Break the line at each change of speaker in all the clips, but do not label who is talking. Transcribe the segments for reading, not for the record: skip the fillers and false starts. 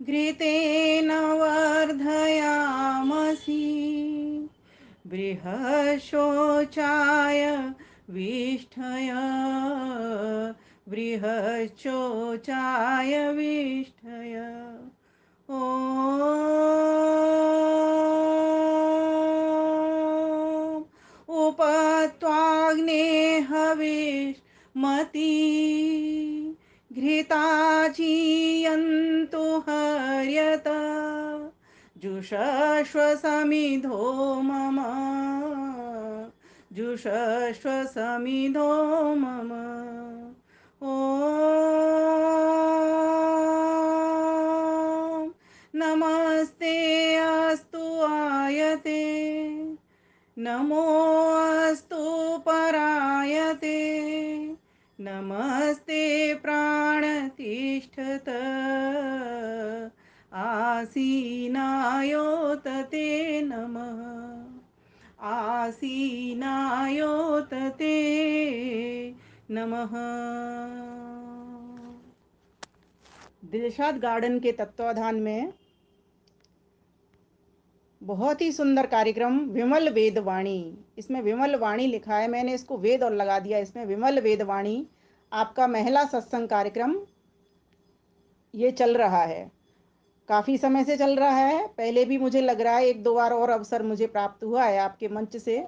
घृतेन वर्धयामसि बृहशोचाय विष्ठय बृहशोचाय विष्ठय। ॐ उपत्वाग्ने हविष्मति घृताचीयन्तु हर्यत जुषस्व समिधो मम जुषस्व समिधो मम। ॐ नमस्ते अस्तु आयते नमो अस्तु परायते नमस्ते प्राणतिष्ठत आसीनायोत ते नमः आसीनायोत ते नमः। दिलशाद गार्डन के तत्वाधान में बहुत ही सुंदर कार्यक्रम विमल वेदवाणी, इसमें विमल वाणी लिखा है, मैंने इसको वेद और लगा दिया, इसमें विमल वेदवाणी आपका महिला सत्संग कार्यक्रम ये चल रहा है। काफ़ी समय से चल रहा है, पहले भी मुझे लग रहा है एक दो बार और अवसर मुझे प्राप्त हुआ है आपके मंच से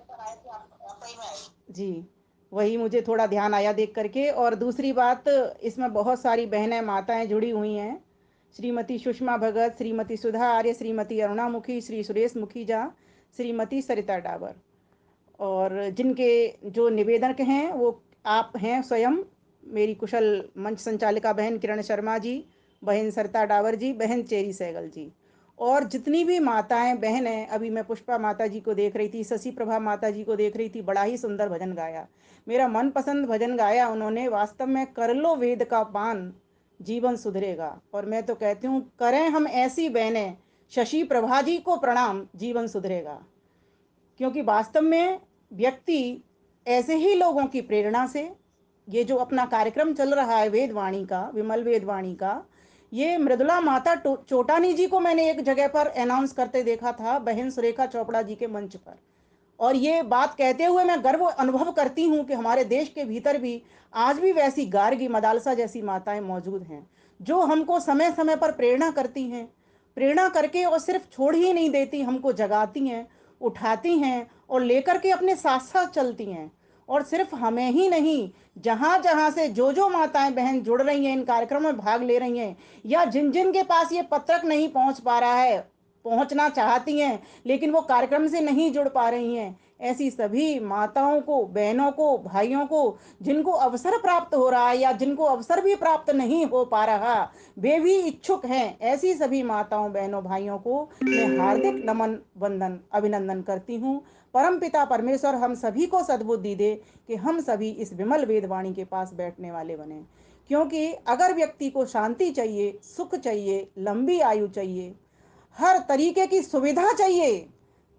जी। वही मुझे थोड़ा ध्यान आया देख करके। और दूसरी बात, इसमें बहुत सारी बहनें माताएं जुड़ी हुई हैं, श्रीमती सुषमा भगत, श्रीमती सुधा आर्य, श्रीमती अरुणा मुखी, श्री सुरेश मुखीजा, श्रीमती सरिता डाबर, और जिनके जो निवेदक हैं वो आप हैं स्वयं, मेरी कुशल मंच संचालिका बहन किरण शर्मा जी, बहन सरिता डावर जी, बहन चेरी सहगल जी, और जितनी भी माताएं बहन हैं। अभी मैं पुष्पा माता जी को देख रही थी, शशि प्रभा माता जी को देख रही थी, बड़ा ही सुंदर भजन गाया, मेरा मनपसंद भजन गाया उन्होंने। वास्तव में कर लो वेद का पान जीवन सुधरेगा। और मैं तो कहती हूँ करें हम ऐसी बहनें, शशि प्रभा जी को प्रणाम, जीवन सुधरेगा। क्योंकि वास्तव में व्यक्ति ऐसे ही लोगों की प्रेरणा से, ये जो अपना कार्यक्रम चल रहा है वेदवाणी का, विमल वेदवाणी का, ये मृदुला माता चोटानी जी को मैंने एक जगह पर अनाउंस करते देखा था, बहन सुरेखा चोपड़ा जी के मंच पर। और ये बात कहते हुए मैं गर्व अनुभव करती हूँ कि हमारे देश के भीतर भी आज भी वैसी गार्गी मदालसा जैसी माताएं मौजूद हैं, जो हमको समय समय पर प्रेरणा करती हैं, प्रेरणा करके और सिर्फ छोड़ ही नहीं देती, हमको जगाती हैं, उठाती हैं और लेकर के अपने साथ साथ चलती हैं। और सिर्फ हमें ही नहीं, जहाँ जहाँ से जो जो माताएं बहन जुड़ रही हैं, इन कार्यक्रमों में भाग ले रही हैं, या जिन जिन के पास ये पत्रक नहीं पहुँच पा रहा है, पहुंचना चाहती हैं लेकिन वो कार्यक्रम से नहीं जुड़ पा रही हैं, ऐसी सभी माताओं को, बहनों को, भाइयों को, जिनको अवसर प्राप्त हो रहा है या जिनको अवसर भी प्राप्त नहीं हो पा रहा, वे भी इच्छुक हैं, ऐसी सभी माताओं, बहनों, भाइयों को मैं हार्दिक नमन, वंदन, अभिनंदन करती हूँ। परमपिता परमेश्वर हम सभी को सद्बुद्धि दे कि हम सभी इस विमल वेदवाणी के पास बैठने वाले बने। क्योंकि अगर व्यक्ति को शांति चाहिए, सुख चाहिए, लंबी आयु चाहिए, हर तरीके की सुविधा चाहिए,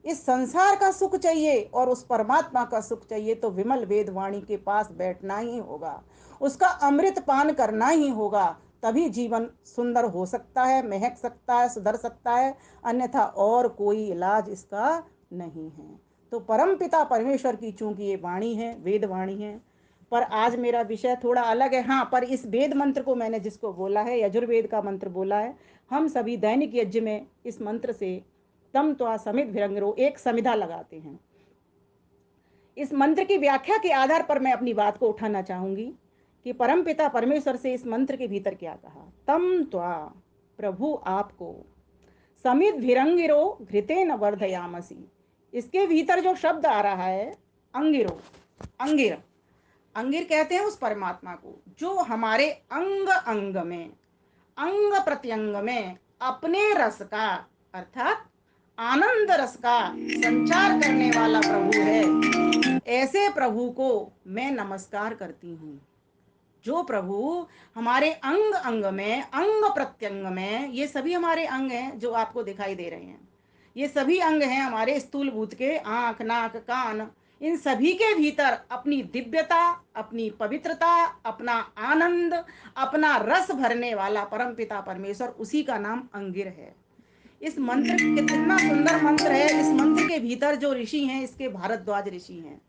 इस संसार का सुख चाहिए और उस परमात्मा का सुख चाहिए, तो विमल वेदवाणी के पास बैठना ही होगा, उसका अमृत पान करना ही होगा। तभी जीवन सुंदर हो सकता है, महक सकता है, सुधर सकता है, अन्यथा और कोई इलाज इसका नहीं है। तो परम पिता परमेश्वर की चूंकि ये वाणी है, वेद वाणी है, पर आज मेरा विषय थोड़ा अलग है। हाँ, पर इस वेद मंत्र को मैंने जिसको बोला है, यजुर्वेद का मंत्र बोला है, हम सभी दैनिक यज्ञ में इस मंत्र से तम त्वा समित भिरंगरो एक समिधा लगाते हैं। इस मंत्र की व्याख्या के आधार पर मैं अपनी बात को उठाना चाहूंगी कि परमपिता परमेश्वर से इस मंत्र के भीतर क्या कहा। तम त्वा, प्रभु आपको, समित भिरंगिरो घृतेन वर्धयामसी, इसके भीतर जो शब्द आ रहा है अंगिरो, अंगिर, अंगिर कहते हैं उस परमात्मा को जो हमारे अंग अंग में, अंग प्रत्यंग में अपने रस का, अर्थात आनंद रस का संचार करने वाला प्रभु है। ऐसे प्रभु को मैं नमस्कार करती हूँ, जो प्रभु हमारे अंग अंग में, अंग प्रत्यंग में, ये सभी हमारे अंग हैं जो आपको दिखाई दे रहे हैं, ये सभी अंग हैं हमारे स्थूल भूत के, आंख, नाक, कान, इन सभी के भीतर अपनी दिव्यता, अपनी पवित्रता, अपना आनंद, अपना रस भरने वाला परमपिता परमेश्वर, उसी का नाम अंगिर है। इस मंत्र कितना सुंदर मंत्र है। इस मंत्र के भीतर जो ऋषि हैं, इसके भारद्वाज ऋषि हैं।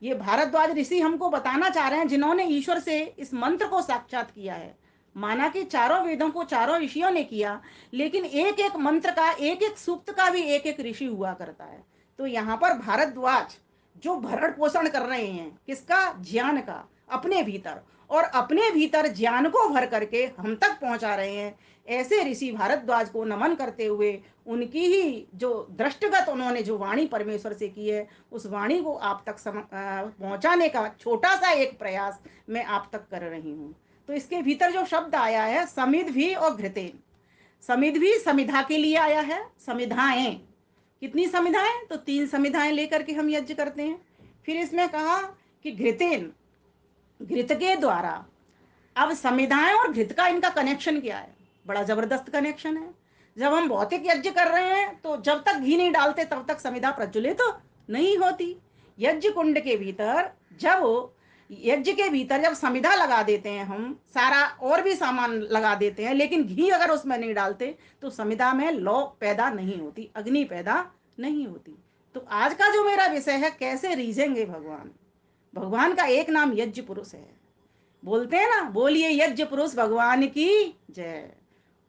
ये भारद्वाज ऋषि हमको बताना चाह रहे हैं, जिन्होंने ईश्वर से इस मंत्र को साक्षात किया है। माना कि चारों वेदों को चारों ऋषियों ने किया, लेकिन एक एक मंत्र का, एक एक सूक्त का भी एक एक ऋषि हुआ करता है। तो यहाँ पर भारद्वाज जो भरण पोषण कर रहे हैं, किसका? ज्ञान का, अपने भीतर, और अपने भीतर ज्ञान को भर करके हम तक पहुंचा रहे हैं। ऐसे ऋषि भारद्वाज को नमन करते हुए, उनकी ही जो दृष्टिगत उन्होंने जो वाणी परमेश्वर से की है, उस वाणी को आप तक पहुंचाने का छोटा सा एक प्रयास मैं आप तक कर रही हूँ। तो इसके भीतर जो शब्द आया है समिद्भि और घृतेन। समिद्भि समिधा के लिए आया है। समिधाएं, कितनी समिधाएं? तो 3 समिधाएं लेकर के हम यज्ञ करते हैं। फिर इसमें कहा कि घृतेन, घृत के द्वारा। अब समिधाएं और घृत का इनका कनेक्शन क्या है? बड़ा जबरदस्त कनेक्शन है। जब हम भौतिक यज्ञ कर रहे हैं तो जब तक घी नहीं डालते तब तक समिधा प्रज्वलित तो नहीं होती। यज्ञ कुंड के भीतर जब यज्ञ के भीतर जब समिधा लगा देते हैं, हम सारा और भी सामान लगा देते हैं, लेकिन घी अगर उसमें नहीं डालते तो समिधा में लौ पैदा नहीं होती, अग्नि पैदा नहीं होती। तो आज का जो मेरा विषय है, कैसे रीझेंगे भगवान। भगवान का एक नाम यज्ञ पुरुष है। बोलते हैं ना, बोलिए यज्ञ पुरुष भगवान की जय।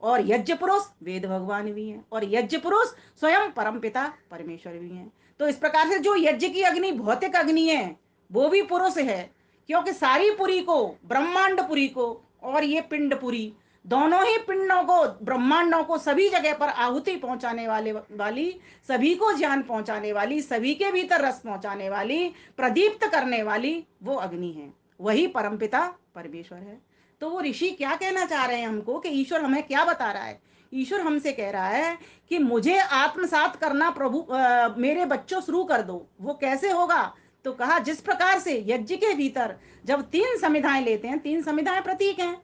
और यज्ञ पुरुष वेद भगवान भी हैं, और यज्ञ पुरुष स्वयं परमपिता परमेश्वर भी हैं। तो इस प्रकार से जो यज्ञ की अग्नि भौतिक अग्नि है, वो भी पुरुष है। क्योंकि सारी पुरी को, ब्रह्मांड पुरी को और ये पिंड पुरी, दोनों ही पिंडों को, ब्रह्मांडों को सभी जगह पर आहुति पहुंचाने वाली, सभी को ज्ञान पहुंचाने वाली, सभी के भीतर रस पहुंचाने वाली, प्रदीप्त करने वाली वो अग्नि है। वही परमपिता परमेश्वर है। तो वो ऋषि क्या कहना चाह रहे हैं हमको, कि ईश्वर हमें क्या बता रहा है? ईश्वर हमसे कह रहा है कि मुझे आत्मसात करना प्रभु, मेरे बच्चों शुरू कर दो। वो कैसे होगा? तो कहा जिस प्रकार से यज्ञ के भीतर जब 3 समिधाएं लेते हैं, 3 समिधाएं प्रतीक हैं,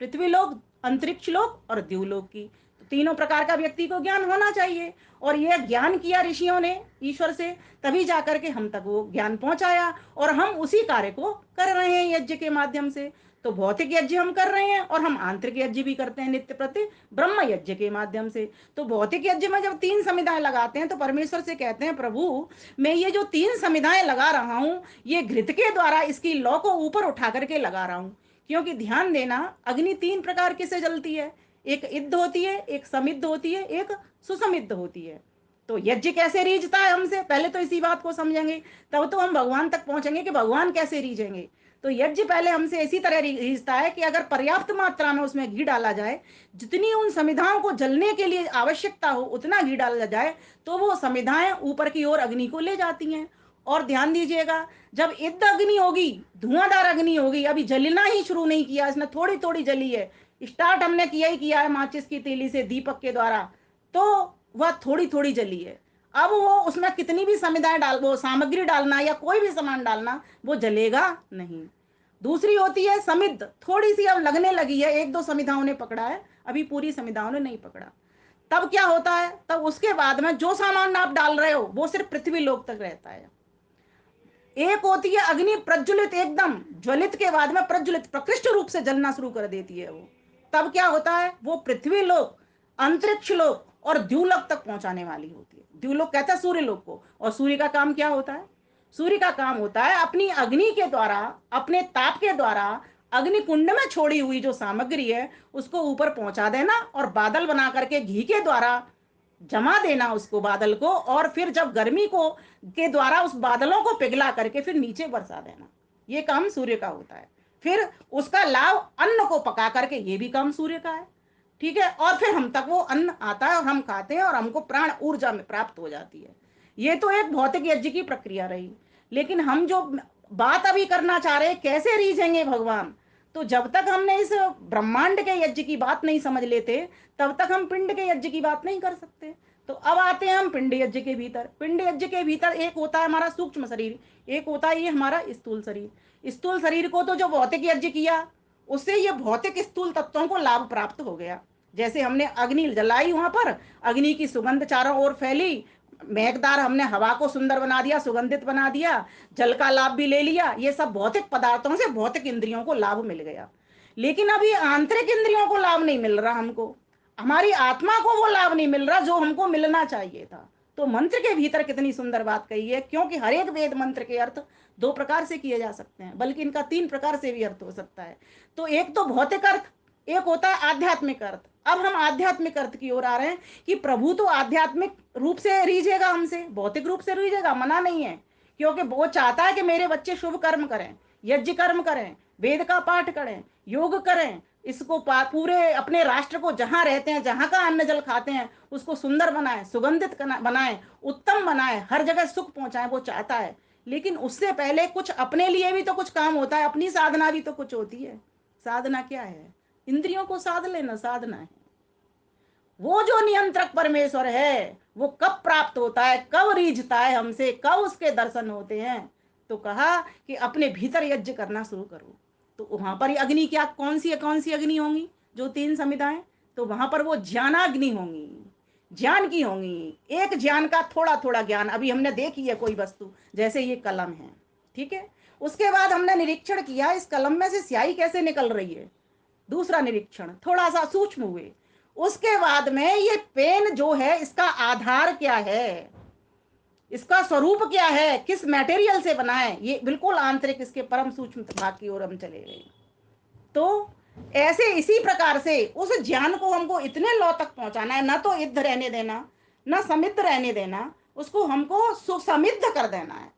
पृथ्वी लोक, अंतरिक्ष लोक और द्यूलोक की। तो तीनों प्रकार का व्यक्ति को ज्ञान होना चाहिए, और यह ज्ञान किया ऋषियों ने ईश्वर से, तभी जाकर के हम तक वो ज्ञान पहुंचाया, और हम उसी कार्य को कर रहे हैं यज्ञ के माध्यम से। तो भौतिक यज्ञ हम कर रहे हैं, और हम आंतरिक यज्ञ भी करते हैं नित्य प्रति ब्रह्म यज्ञ के माध्यम से। तो भौतिक यज्ञ में जब 3 समिधाएं लगाते हैं, तो परमेश्वर से कहते हैं, प्रभु मैं ये जो 3 समिधाएं लगा रहा हूं, ये घृत के द्वारा इसकी लौ को ऊपर उठा करके लगा रहा हूं। क्योंकि ध्यान देना, अग्नि 3 प्रकार की से जलती है। एक इद्ध होती है, एक समिद्ध होती है, एक सुसमिद्ध होती है। तो यज्ञ कैसे रीझता है हमसे, पहले तो इसी बात को समझेंगे, तब तो हम भगवान तक पहुंचेंगे कि भगवान कैसे रीझेंगे। तो यज्ञ पहले हमसे इसी तरह रीझता है कि अगर पर्याप्त मात्रा में उसमें घी डाला जाए, जितनी उन समिधाओं को जलने के लिए आवश्यकता हो उतना घी डाला जाए, तो वो समिधाएं ऊपर की ओर अग्नि को ले जाती हैं। और ध्यान दीजिएगा, जब इद्ध अग्नि होगी, धुआंधार अग्नि होगी, अभी जलना ही शुरू नहीं किया, इसने थोड़ी थोड़ी जली है, स्टार्ट हमने किया ही किया है माचिस की तीली से, दीपक के द्वारा, तो वह थोड़ी थोड़ी जली है। अब वो उसमें कितनी भी समिधाएं डाल, वो सामग्री डालना या कोई भी सामान डालना, वो जलेगा नहीं। दूसरी होती है समिद्ध, थोड़ी सी अब लगने लगी है, 1-2 समिधाओं ने पकड़ा है, अभी पूरी समिधाओं ने नहीं पकड़ा। तब क्या होता है, तब उसके बाद में जो सामान आप डाल रहे हो वो सिर्फ पृथ्वी लोक तक रहता है। एक होती है अग्नि प्रज्वलित, एकदम ज्वलित के बाद में प्रज्वलित, प्रकृष्ट रूप से जलना शुरू कर देती है वो। तब क्या होता है, वो पृथ्वी लोक, अंतरिक्ष लोक और द्यूलोक तक पहुंचाने वाली होती है। द्यूलोक कहता है सूर्य लोक को। और सूर्य का काम क्या होता है? सूर्य का काम होता है अपनी अग्नि के द्वारा, अपने ताप के द्वारा अग्नि कुंड में छोड़ी हुई जो सामग्री है उसको ऊपर पहुंचा देना, और बादल बना करके घी के द्वारा जमा देना उसको, बादल को, और फिर जब गर्मी को के द्वारा उस बादलों को पिघला करके फिर नीचे बरसा देना। ये काम सूर्य का होता है। फिर उसका लाभ अन्न को पका करके, ये भी काम सूर्य का है। ठीक है, और फिर हम तक वो अन्न आता है और हम खाते हैं और हमको प्राण ऊर्जा में प्राप्त हो जाती है। ये तो एक भौतिक यज्ञ की प्रक्रिया रही। लेकिन हम जो बात अभी करना चाह रहे हैं, कैसे रीझेंगे भगवान, तो जब तक हमने इस ब्रह्मांड के यज्ञ की बात नहीं समझ लेते, तब तक हम पिंड के यज्ञ की बात नहीं कर सकते। तो अब आते हैं हम पिंड यज्ञ के भीतर। पिंड यज्ञ के भीतर एक होता है हमारा सूक्ष्म शरीर, एक होता है ये हमारा स्थूल शरीर। स्थूल शरीर को तो जो भौतिक यज्ञ किया, उससे ये भौतिक स्थूल तत्वों को लाभ प्राप्त हो गया। जैसे हमने अग्नि जलाई, वहां पर अग्नि की सुगंध चारों ओर फैली, महकदार, हमने हवा को सुंदर बना दिया, सुगंधित बना दिया, जल का लाभ भी ले लिया, ये सब भौतिक पदार्थों से भौतिक इंद्रियों को लाभ मिल गया। लेकिन अभी आंतरिक इंद्रियों को लाभ नहीं मिल रहा, हमको हमारी आत्मा को वो लाभ नहीं मिल रहा जो हमको मिलना चाहिए था। तो मंत्र के भीतर कितनी सुंदर बात कही है, क्योंकि हर एक वेद मंत्र के अर्थ दो प्रकार से किए जा सकते हैं, बल्कि इनका तीन प्रकार से भी अर्थ हो सकता है। तो एक तो भौतिक अर्थ, एक होता है आध्यात्मिक अर्थ। अब हम आध्यात्मिक अर्थ की ओर आ रहे हैं कि प्रभु तो आध्यात्मिक रूप से रीझेगा हमसे, भौतिक रूप से रीझेगा, मना नहीं है, क्योंकि वो चाहता है कि मेरे बच्चे शुभ कर्म करें, यज्ञ कर्म करें, वेद का पाठ करें, योग करें, इसको पूरे अपने राष्ट्र को, जहां रहते हैं, जहां का अन्न जल खाते हैं, उसको सुंदर बनाए, सुगंधित बनाए, उत्तम बनाए, हर जगह सुख पहुंचाए, वो चाहता है। लेकिन उससे पहले कुछ अपने लिए भी तो कुछ काम होता है, अपनी साधना भी तो कुछ होती है। साधना क्या है? इंद्रियों को साध लेना साधना है। वो जो नियंत्रक परमेश्वर है वो कब प्राप्त होता है, कब रीझता है हमसे, कब उसके दर्शन होते हैं? तो कहा कि अपने भीतर यज्ञ करना शुरू करो। तो वहां पर अग्नि क्या, कौन सी अग्नि होंगी? जो तीन समिधाएं, तो वहां पर वो ज्ञानाग्नि होंगी, ज्ञान की होंगी। एक ज्ञान का थोड़ा थोड़ा ज्ञान, अभी हमने देखी है कोई वस्तु, जैसे ये कलम है, ठीक है, उसके बाद हमने निरीक्षण किया इस कलम में से स्याही कैसे निकल रही है, दूसरा निरीक्षण थोड़ा सा सूक्ष्म हुए। उसके बाद में ये पेन जो है इसका आधार क्या है, इसका स्वरूप क्या है, किस मटेरियल से बना है, ये बिल्कुल आंतरिक, इसके परम सूक्ष्म भाग की ओर हम चले गए। तो ऐसे इसी प्रकार से उस ज्ञान को हमको इतने लौ तक पहुंचाना है, ना तो इध रहने देना, ना समिद्ध रहने देना, उसको हमको सुसमिद्ध कर देना है,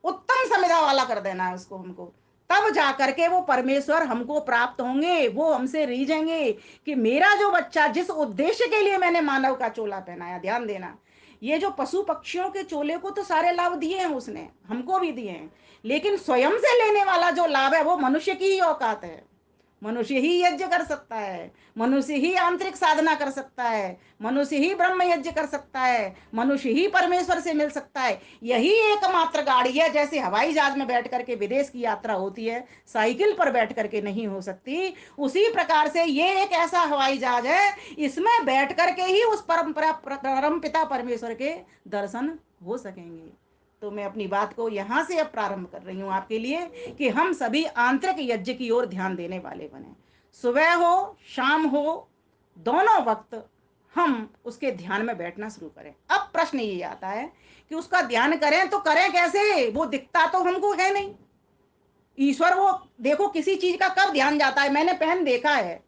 उत्तम समिधा वाला कर देना है उसको हमको। तब जाकर के वो परमेश्वर हमको प्राप्त होंगे, वो हमसे रीझेंगे कि मेरा जो बच्चा, जिस उद्देश्य के लिए मैंने मानव का चोला पहनाया, ध्यान देना, ये जो पशु पक्षियों के चोले को तो सारे लाभ दिए हैं उसने, हमको भी दिए हैं, लेकिन स्वयं से लेने वाला जो लाभ है वो मनुष्य की ही औकात है। मनुष्य ही यज्ञ कर सकता है, मनुष्य ही आंतरिक साधना कर सकता है, मनुष्य ही ब्रह्म यज्ञ कर सकता है, मनुष्य ही परमेश्वर से मिल सकता है। यही एकमात्र गाड़ी है, जैसे हवाई जहाज में बैठ करके विदेश की यात्रा होती है, साइकिल पर बैठ करके नहीं हो सकती, उसी प्रकार से ये एक ऐसा हवाई जहाज है, इसमें बैठ करके ही उस परम पिता परमेश्वर के दर्शन हो सकेंगे। तो मैं अपनी बात को यहां से अब प्रारंभ कर रही हूं आपके लिए कि हम सभी आंतरिक यज्ञ की ओर ध्यान देने वाले बने। सुबह हो शाम हो, दोनों वक्त हम उसके ध्यान में बैठना शुरू करें। अब प्रश्न ये आता है कि उसका ध्यान करें तो करें कैसे, वो दिखता तो हमको है नहीं ईश्वर। वो देखो किसी चीज का कब ध्यान जाता है, मैंने पेन देखा है,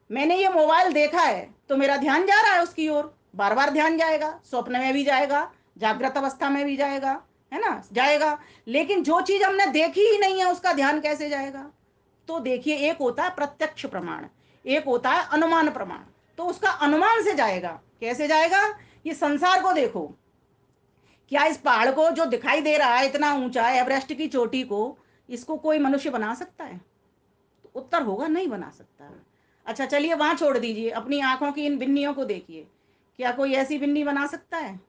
मैंने ये मोबाइल देखा है, तो मेरा ध्यान जा रहा है उसकी ओर, बार बार ध्यान जाएगा, स्वप्न में भी जाएगा, जागृत अवस्था में भी जाएगा, है ना, जाएगा। लेकिन जो चीज हमने देखी ही नहीं है उसका ध्यान कैसे जाएगा? तो देखिए, एक होता है प्रत्यक्ष प्रमाण, एक होता है अनुमान प्रमाण। तो उसका अनुमान से जाएगा, कैसे जाएगा? ये संसार को देखो, क्या इस पहाड़ को जो दिखाई दे रहा है इतना ऊंचा है, एवरेस्ट की चोटी को, इसको कोई मनुष्य बना सकता है? तो उत्तर होगा नहीं बना सकता। अच्छा चलिए वहां छोड़ दीजिए, अपनी आंखों की इन बिन्नियों को देखिए, क्या कोई ऐसी बिन्नी बना सकता है?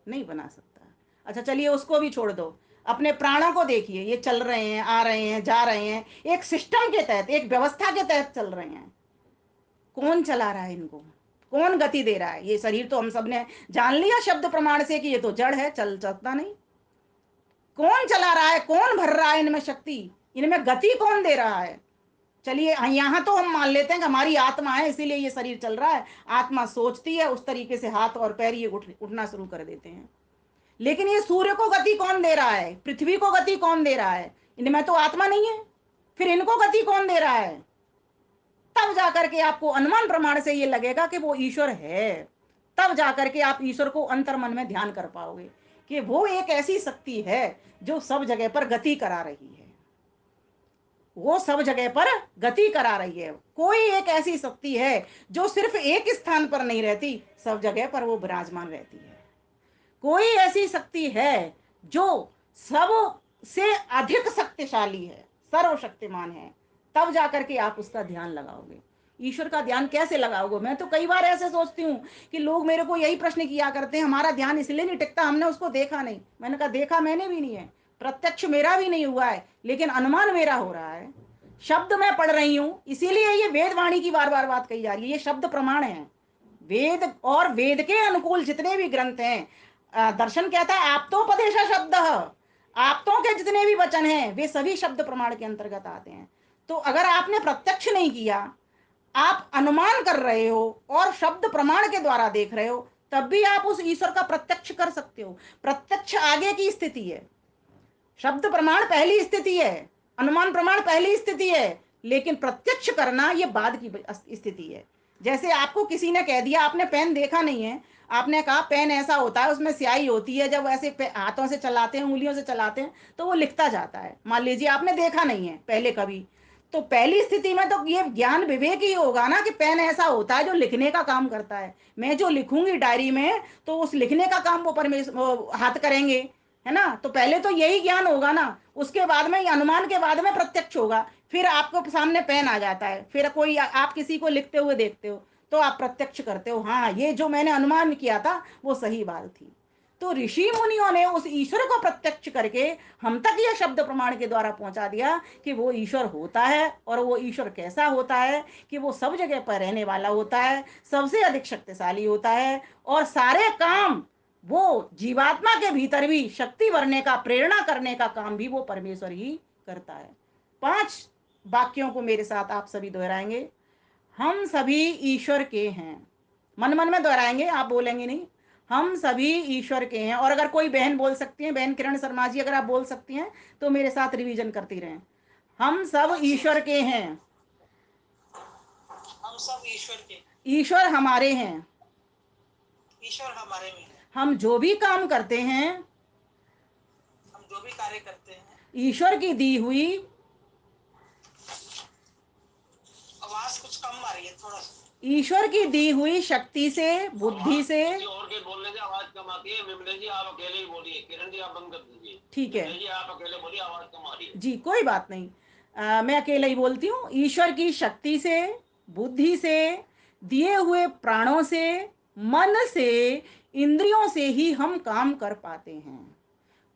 नहीं बना सकता। अच्छा चलिए उसको भी छोड़ दो, अपने प्राणों को देखिए, ये चल रहे हैं, आ रहे हैं, जा रहे हैं, एक सिस्टम के तहत, एक व्यवस्था के तहत चल रहे हैं। कौन चला रहा है इनको, कौन गति दे रहा है? ये शरीर तो हम सब ने जान लिया शब्द प्रमाण से कि ये तो जड़ है, चल सकता नहीं। कौन चला रहा है, कौन भर रहा है इनमें शक्ति, इनमें गति कौन दे रहा है? चलिए यहां तो हम मान लेते हैं कि हमारी आत्मा है इसीलिए ये शरीर चल रहा है, आत्मा सोचती है उस तरीके से हाथ और पैर ये उठना शुरू कर देते हैं। लेकिन ये सूर्य को गति कौन दे रहा है, पृथ्वी को गति कौन दे रहा है? इनमें तो आत्मा नहीं है, फिर इनको गति कौन दे रहा है? तब जाकर के आपको अनुमान प्रमाण से ये लगेगा कि वो ईश्वर है। तब जाकर के आप ईश्वर को अंतर मन में ध्यान कर पाओगे कि वो एक ऐसी शक्ति है जो सब जगह पर गति करा रही है, वो सब जगह पर गति करा रही है। कोई एक ऐसी शक्ति है जो सिर्फ एक स्थान पर नहीं रहती, सब जगह पर वो विराजमान रहती है। कोई ऐसी शक्ति है जो सब से अधिक शक्तिशाली है, सर्वशक्तिमान है। तब जाकर के आप उसका ध्यान लगाओगे। ईश्वर का ध्यान कैसे लगाओगे? मैं तो कई बार ऐसे सोचती हूँ कि लोग मेरे को यही प्रश्न किया करते हैं, हमारा ध्यान इसलिए नहीं टिकता, हमने उसको देखा नहीं। मैंने कहा देखा मैंने भी नहीं है, प्रत्यक्ष मेरा भी नहीं हुआ है, लेकिन अनुमान मेरा हो रहा है। शब्द मैं पढ़ रही हूं, इसीलिए ये वेद वाणी की बार बार बात कही जा रही है, ये शब्द प्रमाण है। वेद और वेद के अनुकूल जितने भी ग्रंथ हैं, दर्शन कहता है आप्तोपदेश शब्द, आप्तों के जितने भी वचन हैं वे सभी शब्द प्रमाण के अंतर्गत आते हैं। तो अगर आपने प्रत्यक्ष नहीं किया, आप अनुमान कर रहे हो और शब्द प्रमाण के द्वारा देख रहे हो, तब भी आप उस ईश्वर का प्रत्यक्ष कर सकते हो। प्रत्यक्ष आगे की स्थिति है, शब्द प्रमाण पहली स्थिति है, अनुमान प्रमाण पहली स्थिति है, लेकिन प्रत्यक्ष करना यह बाद की स्थिति है। जैसे आपको किसी ने कह दिया, आपने पेन देखा नहीं है, आपने कहा पेन ऐसा होता है, उसमें स्याही होती है, जब ऐसे हाथों से चलाते हैं, उंगलियों से चलाते हैं तो वो लिखता जाता है। मान लीजिए आपने देखा नहीं है पहले कभी, तो पहली स्थिति में तो ये ज्ञान विवेक ही होगा ना कि पेन ऐसा होता है जो लिखने का काम करता है। मैं जो लिखूंगी डायरी में, तो उस लिखने का काम वो परमेश्वर हाथ करेंगे, है ना। तो पहले तो यही ज्ञान होगा ना, उसके बाद में अनुमान के बाद में प्रत्यक्ष होगा। फिर आपको सामने पेन आ जाता है, फिर कोई आप किसी को लिखते हुए देखते हो तो आप प्रत्यक्ष करते हो, हाँ ये जो मैंने अनुमान किया था वो सही बात थी। तो ऋषि मुनियों ने उस ईश्वर को प्रत्यक्ष करके हम तक यह शब्द प्रमाण के द्वारा पहुंचा दिया कि वो ईश्वर होता है, और वो ईश्वर कैसा होता है कि वो सब जगह पर रहने वाला होता है, सबसे अधिक शक्तिशाली होता है, और सारे काम वो जीवात्मा के भीतर भी शक्ति भरने का, प्रेरणा करने का काम भी वो परमेश्वर ही करता है। 5 वाक्यों को मेरे साथ आप सभी दोहराएंगे। हम सभी ईश्वर के हैं, मन मन में दोहराएंगे, आप बोलेंगे नहीं। हम सभी ईश्वर के हैं। और अगर कोई बहन बोल सकती है, बहन किरण शर्मा जी अगर आप बोल सकती हैं तो मेरे साथ रिवीजन करती रहें। हम सब ईश्वर के हैं,
हम सब ईश्वर के,
ईश्वर हमारे हैं,
ईश्वर हमारे में है,
हम जो भी काम करते हैं
हम जो भी कार्य करते हैं,
ईश्वर की दी हुई,
आवाज कुछ कम आ रही है थोड़ा सा,
ईश्वर की दी हुई शक्ति से, बुद्धि से।
और के बोलने से आवाज कम आती है। मिमले जी आप अकेले ही बोलिए, किरण जी आप बंद कर दीजिए।
ठीक है
मिमले जी आप अकेले बोलिए, आवाज कम आ रही है।
जी, कोई बात नहीं, मैं अकेला ही बोलती हूँ। ईश्वर की शक्ति से, बुद्धि से, दिए हुए प्राणों से, मन से, इंद्रियों से ही हम काम कर पाते हैं।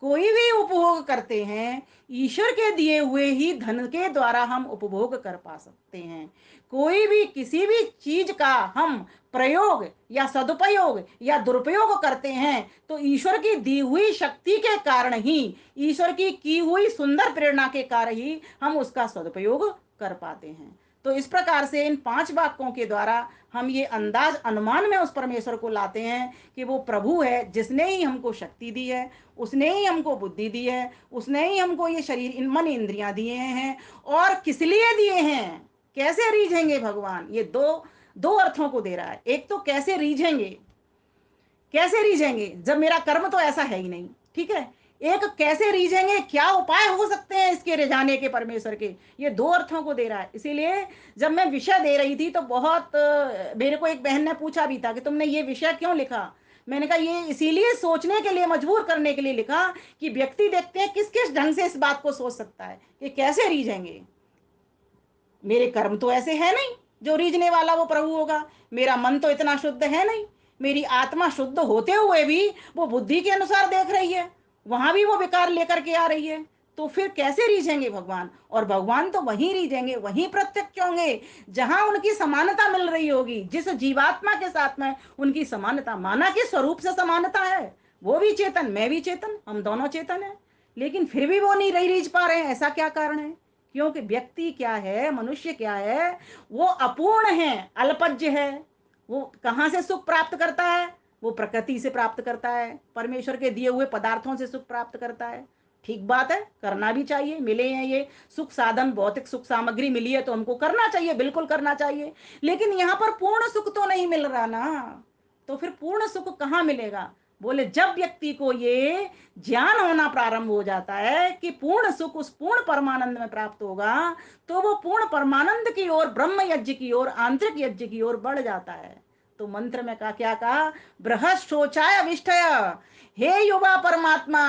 कोई भी उपभोग करते हैं, ईश्वर के दिए हुए ही धन के द्वारा हम उपभोग कर पा सकते हैं। कोई भी किसी भी चीज का हम प्रयोग या सदुपयोग या दुरुपयोग करते हैं तो ईश्वर की दी हुई शक्ति के कारण ही, ईश्वर की हुई सुंदर प्रेरणा के कारण ही हम उसका सदुपयोग कर पाते हैं। तो इस प्रकार से इन 5 वाक्यों के द्वारा हम ये अंदाज, अनुमान में उस परमेश्वर को लाते हैं कि वो प्रभु है, जिसने ही हमको शक्ति दी है, उसने ही हमको बुद्धि दी है, उसने ही हमको ये शरीर, मन, इंद्रियां दिए हैं। और किस लिए दिए हैं, कैसे रीझेंगे भगवान, ये दो दो अर्थों को दे रहा है। एक तो कैसे रीझेंगे, कैसे रीझेंगे जब मेरा कर्म तो ऐसा है ही नहीं, ठीक है। एक कैसे रीझेंगे, क्या उपाय हो सकते हैं इसके रिझाने के परमेश्वर के, ये 2 अर्थों को दे रहा है। इसीलिए जब मैं विषय दे रही थी तो बहुत मेरे को एक बहन ने पूछा भी था कि तुमने ये विषय क्यों लिखा। मैंने कहा ये इसीलिए सोचने के लिए, मजबूर करने के लिए लिखा कि व्यक्ति देखते हैं किस किस ढंग से इस बात को सोच सकता है कि कैसे रीझेंगे। मेरे कर्म तो ऐसे है नहीं जो रीझने वाला वो प्रभु होगा, मेरा मन तो इतना शुद्ध है नहीं, मेरी आत्मा शुद्ध होते हुए भी वो बुद्धि के अनुसार देख रही है, वहां भी वो विकार लेकर के आ रही है। तो फिर कैसे रीझेंगे भगवान। और भगवान तो वहीं रीझेंगे, वहीं प्रत्यक्ष होंगे जहां उनकी समानता मिल रही होगी, जिस जीवात्मा के साथ में उनकी समानता, माना कि स्वरूप से समानता है, वो भी चेतन, मैं भी चेतन, हम दोनों चेतन है, लेकिन फिर भी वो नहीं रही रीझ पा रहे हैं। ऐसा क्या कारण है। क्योंकि व्यक्ति क्या है, मनुष्य क्या है, वो अपूर्ण है, अल्पज्य है। वो कहां से सुख प्राप्त करता है, वो प्रकृति से प्राप्त करता है, परमेश्वर के दिए हुए पदार्थों से सुख प्राप्त करता है। ठीक बात है, करना भी चाहिए, मिले हैं ये सुख साधन, भौतिक सुख सामग्री मिली है तो हमको करना चाहिए, बिल्कुल करना चाहिए। लेकिन यहां पर पूर्ण सुख तो नहीं मिल रहा ना, तो फिर पूर्ण सुख कहां मिलेगा। बोले जब व्यक्ति को ये ज्ञान होना प्रारंभ हो जाता है कि पूर्ण सुख उस पूर्ण परमानंद में प्राप्त होगा, तो वो पूर्ण परमानंद की ओर, ब्रह्म यज्ञ की ओर, आंतरिक यज्ञ की ओर बढ़ जाता है। तो मंत्र में कहा, क्या कहा, बृहत शोचाय अविष्टय, हे युवा परमात्मा,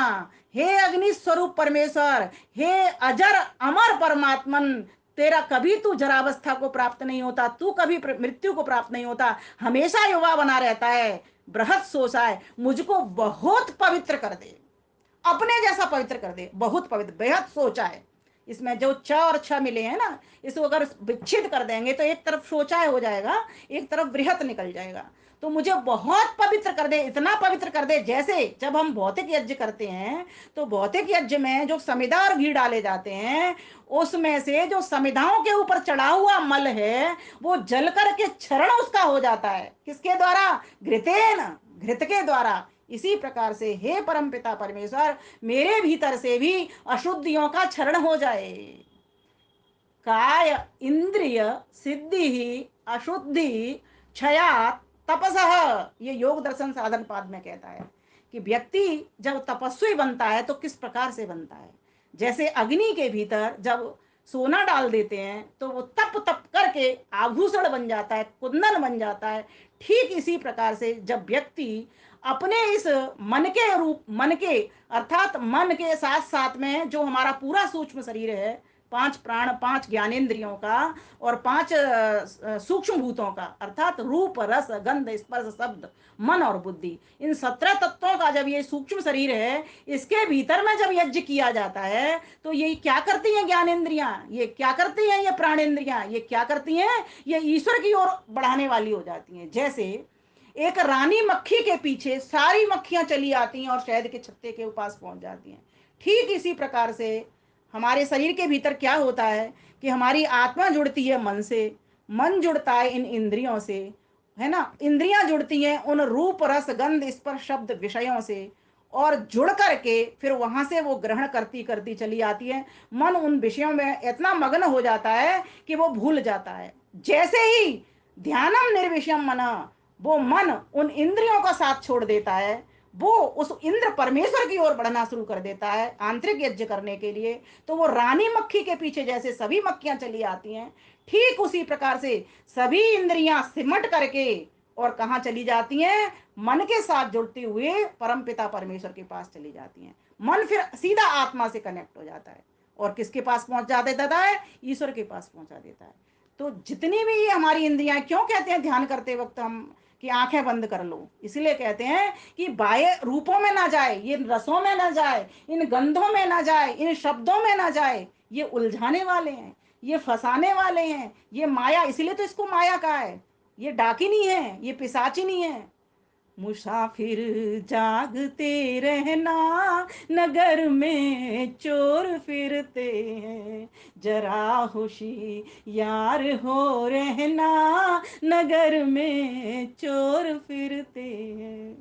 हे अग्नि स्वरूप परमेश्वर, हे अजर अमर परमात्मन, तेरा कभी तू जरावस्था को प्राप्त नहीं होता, तू कभी मृत्यु को प्राप्त नहीं होता, हमेशा युवा बना रहता है। बृहत सोचाय, मुझको बहुत पवित्र कर दे, अपने जैसा पवित्र कर दे, बहुत पवित्र, बेहद सोचा है। इसमें जो च और छ मिले हैं ना, इसको अगर विच्छेद कर देंगे तो एक तरफ शौचाय हो जाएगा, एक तरफ बृहत निकल जाएगा। तो मुझे बहुत पवित्र कर दे, इतना पवित्र कर दे, जैसे जब हम भौतिक यज्ञ करते हैं तो भौतिक यज्ञ में जो समिधा और घी डाले जाते हैं, उसमें से जो समिधाओं के ऊपर चढ़ा हुआ मल है वो जल करके क्षरण उसका हो जाता है। किसके द्वारा? घृतेन, घृत के द्वारा। इसी प्रकार से हे परम पिता परमेश्वर, मेरे भीतर से भी अशुद्धियों का क्षरण हो जाए। काय इंद्रिय सिद्धि ही अशुद्धि क्षयात तपसः, ये योग दर्शन साधन पाद में कहता है कि व्यक्ति जब तपस्वी बनता है तो किस प्रकार से बनता है। जैसे अग्नि के भीतर जब सोना डाल देते हैं तो वो तप तप करके आभूषण बन जाता है, कुंदन बन जाता है। ठीक इसी प्रकार से जब व्यक्ति अपने इस मन के रूप, मन के अर्थात मन के साथ साथ में जो हमारा पूरा सूक्ष्म शरीर है, 5 प्राण, 5 ज्ञानेंद्रियों का और 5 सूक्ष्म भूतों का, अर्थात रूप रस गंध स्पर्श शब्द मन और बुद्धि, इन 17 तत्वों का जब ये सूक्ष्म शरीर है, इसके भीतर में जब यज्ञ किया जाता है तो ये क्या करती हैं ज्ञानेंद्रियां, ये क्या करती हैं ये प्राणेंद्रियां, ये क्या करती हैं, ये ईश्वर की ओर बढ़ाने वाली हो जाती हैं। जैसे एक रानी मक्खी के पीछे सारी मक्खियां चली आती हैं और शहद के छत्ते के पास पहुंच जाती हैं। ठीक इसी प्रकार से हमारे शरीर के भीतर क्या होता है कि हमारी आत्मा जुड़ती है मन से, मन जुड़ता है इन इंद्रियों से, है ना, इंद्रियां जुड़ती हैं उन रूप रस गंध स्पर्श शब्द विषयों से, और जुड़ करके फिर वहां से वो ग्रहण करती करती चली आती है। मन उन विषयों में इतना मग्न हो जाता है कि वो भूल जाता है। जैसे ही ध्यानम निर्विषयम मना, वो मन उन इंद्रियों का साथ छोड़ देता है, वो उस इंद्र परमेश्वर की ओर बढ़ना शुरू कर देता है आंतरिक यज्ञ करने के लिए। तो वो रानी मक्खी के पीछे जैसे सभी मक्खियां चली आती हैं, ठीक उसी प्रकार से सभी इंद्रियां सिमट करके और कहाँ चली जाती हैं? मन के साथ जुड़ते हुए परम पिता परमेश्वर के पास चली जाती हैं। मन फिर सीधा आत्मा से कनेक्ट हो जाता है और किसके पास पहुंचा देता है? ईश्वर के पास पहुंचा देता है। तो जितनी भी ये हमारी इंद्रियां, क्यों कहते हैं ध्यान करते वक्त हम कि आंखें बंद कर लो, इसलिए कहते हैं कि बाह्य रूपों में ना जाए, ये रसों में ना जाए, इन गंधों में ना जाए, इन शब्दों में ना जाए, ये उलझाने वाले हैं, ये फंसाने वाले हैं, ये माया, इसलिए तो इसको माया कहा है। ये डाकिनी है, ये पिशाचिनी है। मुसाफिर जागते रहना, नगर में चोर फिरते हैं, जरा होशियार हो रहना, नगर में चोर फिरते हैं।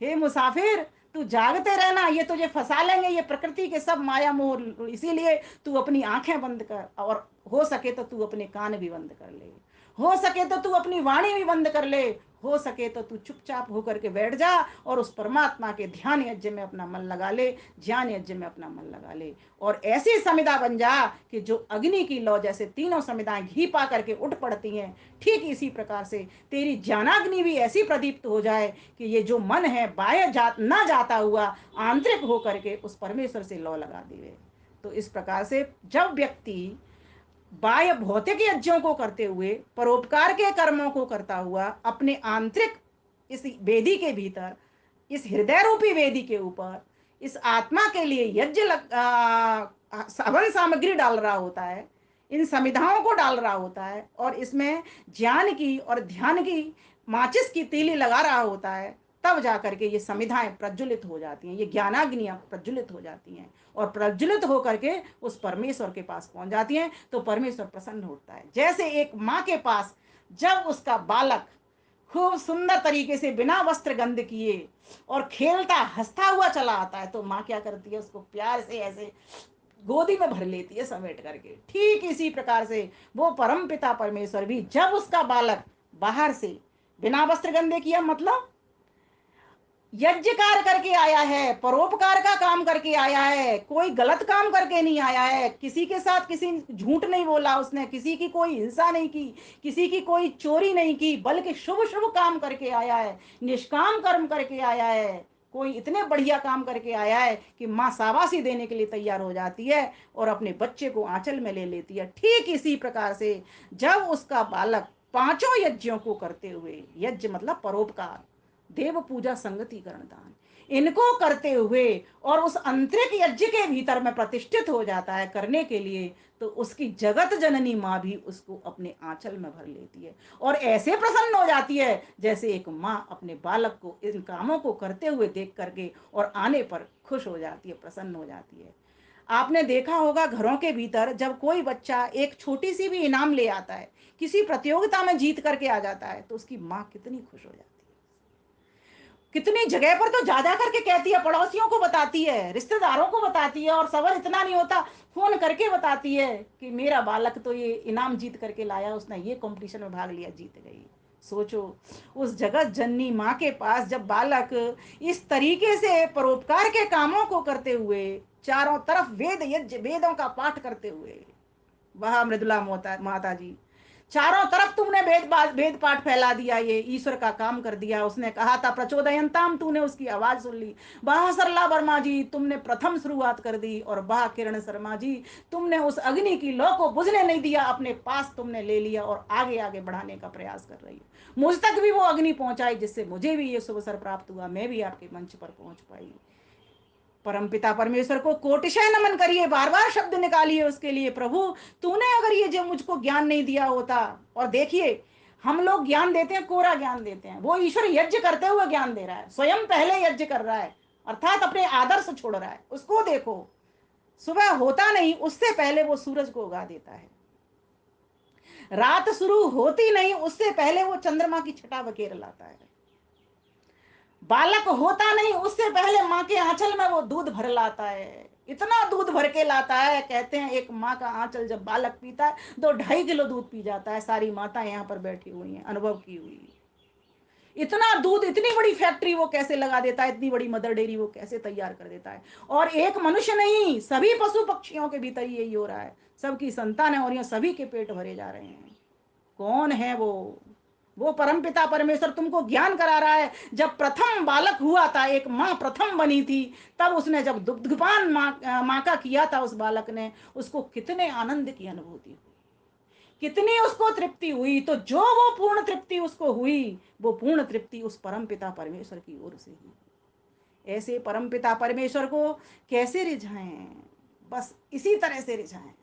हे मुसाफिर, तू जागते रहना, ये तुझे फंसा लेंगे, ये प्रकृति के सब माया मोह। इसीलिए तू अपनी आंखें बंद कर, और हो सके तो तू अपने कान भी बंद कर ले, हो सके तो तू अपनी वाणी भी बंद कर ले, हो सके तो तू चुपचाप होकर के बैठ जा और उस परमात्मा के ध्यान यज्ञ में अपना मन लगा ले, ज्ञान यज्ञ में अपना मन लगा ले। और ऐसी समिधा बन जा कि जो अग्नि की लौ जैसे तीनों समिधाएं घी पा करके उठ पड़ती हैं, ठीक इसी प्रकार से तेरी ज्ञानाग्नि भी ऐसी प्रदीप्त हो जाए कि ये जो मन है बाह्य ना जाता हुआ आंतरिक होकर के उस परमेश्वर से लौ लगा देवे। तो इस प्रकार से जब व्यक्ति बाह्य भौतिक यज्ञों को करते हुए परोपकार के कर्मों को करता हुआ अपने आंतरिक इस वेदी के भीतर, इस हृदय रूपी वेदी के ऊपर इस आत्मा के लिए यज्ञ हवन सामग्री डाल रहा होता है, इन समिधाओं को डाल रहा होता है, और इसमें ज्ञान की और ध्यान की माचिस की तीली लगा रहा होता है, तब जाकर के ये समिधाएं प्रज्वलित हो जाती हैं, ये ज्ञानाग्नियां प्रज्वलित हो जाती हैं और प्रज्वलित होकर के उस परमेश्वर के पास पहुंच जाती हैं। तो परमेश्वर प्रसन्न होता है। जैसे एक माँ के पास जब उसका बालक खूब सुंदर तरीके से बिना वस्त्र गंध किए और खेलता हंसता हुआ चला आता है, तो माँ क्या करती है? उसको प्यार से ऐसे गोदी में भर लेती है समेट करके। ठीक इसी प्रकार से वो परम पिता परमेश्वर भी जब उसका बालक बाहर से बिना वस्त्र गंधे किया, मतलब यज्ञ कार्य करके आया है, परोपकार का काम करके आया है, कोई गलत काम करके नहीं आया है, किसी के साथ किसी झूठ नहीं बोला उसने, किसी की कोई हिंसा नहीं की, किसी की कोई चोरी नहीं की, बल्कि शुभ शुभ काम करके आया है, निष्काम कर्म करके आया है, कोई इतने बढ़िया काम करके आया है कि माँ शाबाशी देने के लिए तैयार हो जाती है और अपने बच्चे को आंचल में ले लेती है। ठीक इसी प्रकार से जब उसका बालक पांचों यज्ञों को करते हुए, यज्ञ मतलब परोपकार, देव पूजा संगति करण दान, इनको करते हुए और उस अंतरिक यज्ञ के भीतर में प्रतिष्ठित हो जाता है करने के लिए, तो उसकी जगत जननी माँ भी उसको अपने आंचल में भर लेती है और ऐसे प्रसन्न हो जाती है जैसे एक माँ अपने बालक को इन कामों को करते हुए देख करके और आने पर खुश हो जाती है, प्रसन्न हो जाती है। आपने देखा होगा घरों के भीतर जब कोई बच्चा एक छोटी सी भी इनाम ले आता है, किसी प्रतियोगिता में जीत करके आ जाता है, तो उसकी माँ कितनी खुश हो जाती है। कितनी जगह पर तो जा जा करके कहती है, पड़ोसियों को बताती है, रिश्तेदारों को बताती है, और सबर इतना नहीं होता फोन करके बताती है कि मेरा बालक तो ये इनाम जीत करके लाया, उसने ये कंपटीशन में भाग लिया, जीत गई। सोचो उस जगत जननी माँ के पास जब बालक इस तरीके से परोपकार के कामों को करते हुए, चारों तरफ वेद यज्ञ वेदों का पाठ करते हुए, वह मृदुला माता जी, चारों तरफ तुमने वेद पाठ फैला दिया, ये ईश्वर का काम कर दिया। उसने कहा था प्रचोदयंताम, तूने उसकी आवाज सुन ली। वाह सरला वर्मा जी, तुमने प्रथम शुरुआत कर दी। और वाह किरण शर्मा जी, तुमने उस अग्नि की लौ को बुझने नहीं दिया, अपने पास तुमने ले लिया और आगे आगे बढ़ाने का प्रयास कर रही हो। मुझ तक भी वो अग्नि पहुंचाई जिससे मुझे भी ये शुभ अवसर प्राप्त हुआ, मैं भी आपके मंच पर पहुंच पाई। परमपिता परमेश्वर को कोटिशय नमन करिए, बार बार शब्द निकालिए उसके लिए, प्रभु तूने अगर ये जो मुझको ज्ञान नहीं दिया होता। और देखिए हम लोग ज्ञान देते हैं, कोरा ज्ञान देते हैं, वो ईश्वर यज्ञ करते हुए ज्ञान दे रहा है, स्वयं पहले यज्ञ कर रहा है, अर्थात अपने आदर्श छोड़ रहा है। उसको देखो, सुबह होता नहीं उससे पहले वो सूरज को उगा देता है, रात शुरू होती नहीं उससे पहले वो चंद्रमा की छटा बखेर लाता है, बालक होता नहीं उससे पहले माँ के आंचल में वो दूध भर लाता है, इतना दूध भर के लाता है। कहते हैं एक माँ का आंचल जब बालक पीता है तो 2.5 किलो दूध पी जाता है। सारी माता यहाँ पर बैठी हुई हैं, अनुभव की हुई। इतना दूध, इतनी बड़ी फैक्ट्री वो कैसे लगा देता है, इतनी बड़ी मदर डेयरी वो कैसे तैयार कर देता है। और एक मनुष्य नहीं, सभी पशु पक्षियों के भीतर यही हो रहा है, सबकी संतान है और ये सभी के पेट भरे जा रहे हैं। कौन है वो परमपिता परमेश्वर तुमको ज्ञान करा रहा है। जब प्रथम बालक हुआ था, एक माँ प्रथम बनी थी, तब उसने जब दुग्धपान माँ का किया था, उस बालक ने, उसको कितने आनंद की अनुभूति हुई, कितनी उसको तृप्ति हुई। तो जो वो पूर्ण तृप्ति उसको हुई, वो पूर्ण तृप्ति उस परमपिता परमेश्वर की ओर से हुई। ऐसे परमपिता परमेश्वर को कैसे रिझाएं, बस इसी तरह से रिझाएं।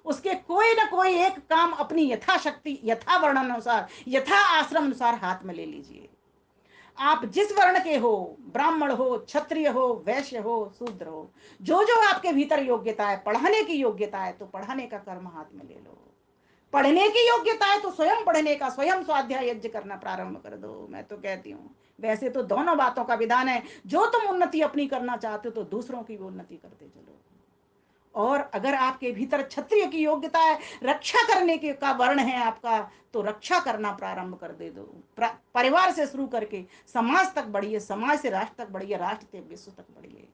उसके कोई ना कोई एक काम अपनी यथाशक्ति, यथा वर्ण अनुसार, यथा आश्रम अनुसार हाथ में ले लीजिए। आप जिस वर्ण के हो, ब्राह्मण हो, क्षत्रिय हो, वैश्य हो, शूद्र हो, जो जो आपके भीतर योग्यता है, पढ़ाने की योग्यता है तो पढ़ाने का कर्म हाथ में ले लो। पढ़ने की योग्यता है तो स्वयं पढ़ने का, स्वयं स्वाध्याय यज्ञ करना प्रारंभ कर दो। मैं तो कहती हूँ वैसे तो दोनों बातों का विधान है, जो तुम उन्नति अपनी करना चाहते हो तो दूसरों की भी उन्नति करते चलो। और अगर आपके भीतर क्षत्रिय की योग्यता है, रक्षा करने के का वर्ण है आपका, तो रक्षा करना प्रारंभ कर दे दो। परिवार से शुरू करके समाज तक बढ़िए, समाज से राष्ट्र तक बढ़िए, राष्ट्र से विश्व तक बढ़िए।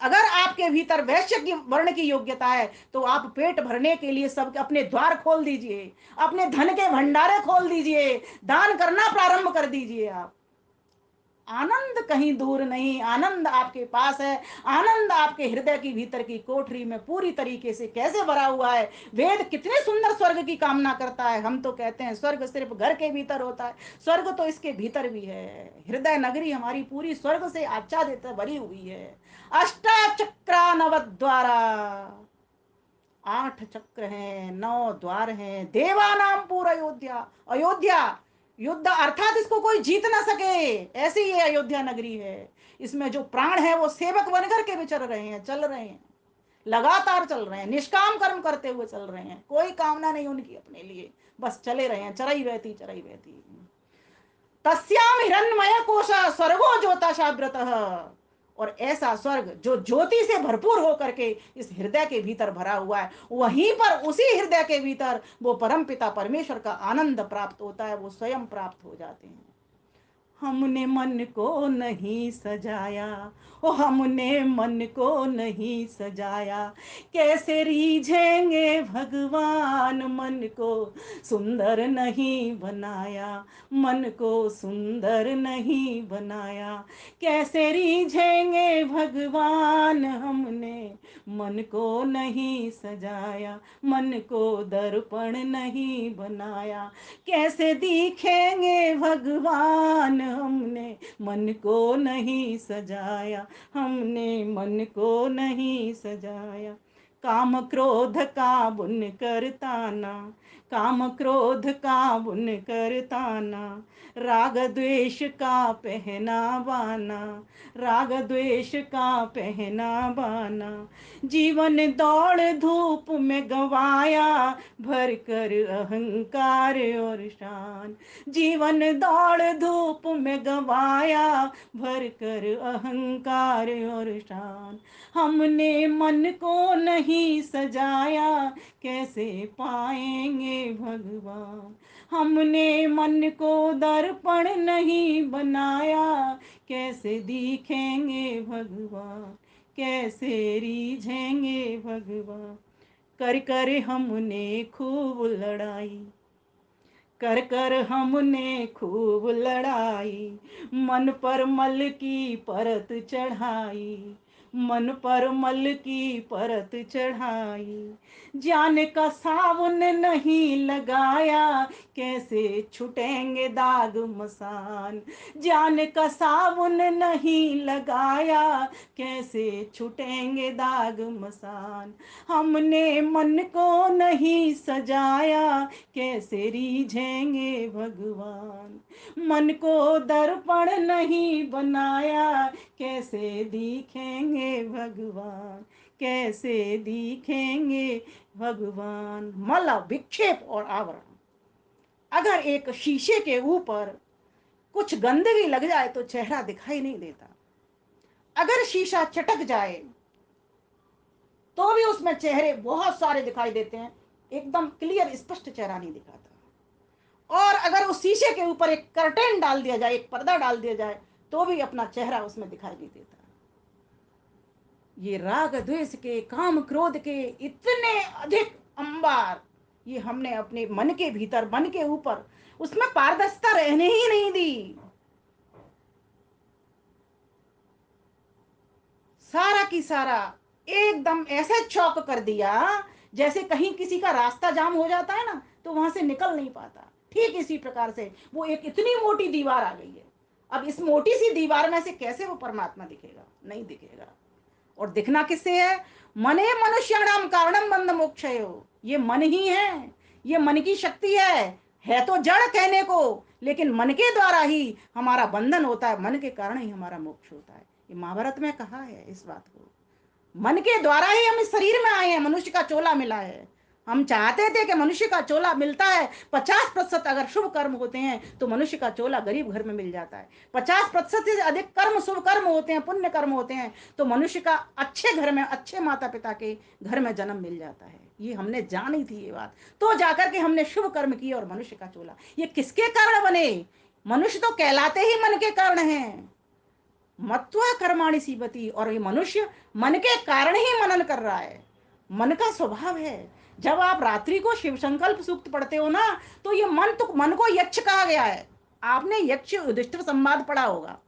अगर आपके भीतर वैश्य की वर्ण की योग्यता है तो आप पेट भरने के लिए सब अपने द्वार खोल दीजिए, अपने धन के भंडारे खोल दीजिए, दान करना प्रारंभ कर दीजिए। आप आनंद कहीं दूर नहीं, आनंद आपके पास है। आनंद आपके हृदय की भीतर की कोठरी में पूरी तरीके से कैसे भरा हुआ है। वेद कितने सुंदर स्वर्ग की कामना करता है। हम तो कहते हैं स्वर्ग सिर्फ घर के भीतर होता है, स्वर्ग तो इसके भीतर भी है। हृदय नगरी हमारी पूरी स्वर्ग से आच्छादित भरी हुई है। अष्टा चक्रा नवद्वारा, 8 चक्र हैं, 9 द्वार हैं, देवानाम पूरा अयोध्या। अयोध्या युद्ध अर्थात इसको कोई जीत ना सके, ऐसी ये अयोध्या नगरी है। इसमें जो प्राण है वो सेवक बनकर के विचर रहे हैं, चल रहे हैं, लगातार चल रहे हैं, निष्काम कर्म करते हुए चल रहे हैं। कोई कामना नहीं उनकी अपने लिए, बस चले रहे हैं, चरई बहती चरई बहती। तस्याम हिरण्मय कोश स्वर्गो ज्योतिषाव्रतः। और ऐसा स्वर्ग जो ज्योति से भरपूर होकर के इस हृदय के भीतर भरा हुआ है, वहीं पर उसी हृदय के भीतर वो परमपिता परमेश्वर का आनंद प्राप्त होता है, वो स्वयं प्राप्त हो जाते हैं। हमने मन को नहीं सजाया, ओ हमने मन को नहीं सजाया, कैसे रीझेंगे भगवान मन को सुंदर नहीं बनाया, मन को सुंदर नहीं बनाया, कैसे रीझेंगे भगवान हमने मन को नहीं सजाया, मन को दर्पण नहीं बनाया, कैसे दिखेंगे भगवान हमने मन को नहीं सजाया, हमने मन को नहीं सजाया। काम क्रोध का बुन करताना, काम क्रोध का बुन करताना, राग द्वेष का पहना बाना, राग द्वेष का पहना बाना। जीवन दौड़ धूप में गवाया, भर कर अहंकार और शान। जीवन दौड़ धूप में गवाया, भर कर अहंकार और शान। हमने मन को नहीं सजाया, कैसे पाएंगे भगवान। हमने मन को दर्पण नहीं बनाया, कैसे दिखेंगे भगवान, कैसे रीझेंगे भगवान। कर कर हमने खूब लड़ाई, कर कर हमने खूब लड़ाई, मन पर मल की परत चढ़ाई, मन पर मल की परत चढ़ाई। जान का साबुन नहीं लगाया, कैसे छुटेंगे दाग मसान। जान का साबुन नहीं लगाया, कैसे छुटेंगे दाग मसान। हमने मन को नहीं सजाया, कैसे रीझेंगे भगवान। मन को दर्पण नहीं बनाया, कैसे दिखेंगे भगवान, कैसे दिखेंगे भगवान। मल, विक्षेप और आवरण। अगर एक शीशे के ऊपर कुछ गंदगी लग जाए तो चेहरा दिखाई नहीं देता। अगर शीशा चटक जाए तो भी उसमें चेहरे बहुत सारे दिखाई देते हैं, एकदम क्लियर स्पष्ट चेहरा नहीं दिखाता। और अगर उस शीशे के ऊपर एक कर्टेन डाल दिया जाए, एक पर्दा डाल दिया जाए, तो भी अपना चेहरा उसमें दिखाई नहीं देता। ये राग द्वेष के, काम क्रोध के इतने अधिक अंबार ये हमने अपने मन के भीतर, मन के ऊपर, उसमें पारदर्शिता रहने ही नहीं दी। सारा की सारा एकदम ऐसे चौक कर दिया, जैसे कहीं किसी का रास्ता जाम हो जाता है ना, तो वहां से निकल नहीं पाता। ठीक इसी प्रकार से वो एक इतनी मोटी दीवार आ गई है। अब इस मोटी सी दीवार में से कैसे वो परमात्मा दिखेगा? नहीं दिखेगा। और दिखना किससे है? मने मनुष्याणाम कारणम बंध मोक्षयो। ये मन ही है, ये मन की शक्ति है तो जड़ कहने को, लेकिन मन के द्वारा ही हमारा बंधन होता है, मन के कारण ही हमारा मोक्ष होता है। ये महाभारत में कहा है इस बात को। मन के द्वारा ही हम इस शरीर में आए हैं, मनुष्य का चोला मिला है। हम चाहते थे कि मनुष्य का चोला मिलता है 50% अगर शुभ कर्म होते हैं तो मनुष्य का चोला गरीब घर में मिल जाता है। 50% से अधिक कर्म शुभ कर्म होते हैं, पुण्य कर्म होते हैं, तो मनुष्य का अच्छे घर में, अच्छे माता पिता के घर में जन्म मिल जाता है। ये हमने जानी थी ये बात, तो जाकर के हमने शुभ कर्म किए और मनुष्य का चोला। ये किसके कारण बने? मनुष्य तो कहलाते ही मन के कारण हैं। मत्वा कर्माणि सीवति। और ये मनुष्य मन के कारण ही मनन कर रहा है, मन का स्वभाव है। जब आप रात्रि को शिव संकल्प सूक्त पढ़ते हो ना, तो ये मन को यक्ष कहा गया है। आपने यक्ष युधिष्ठिर संवाद पढ़ा होगा।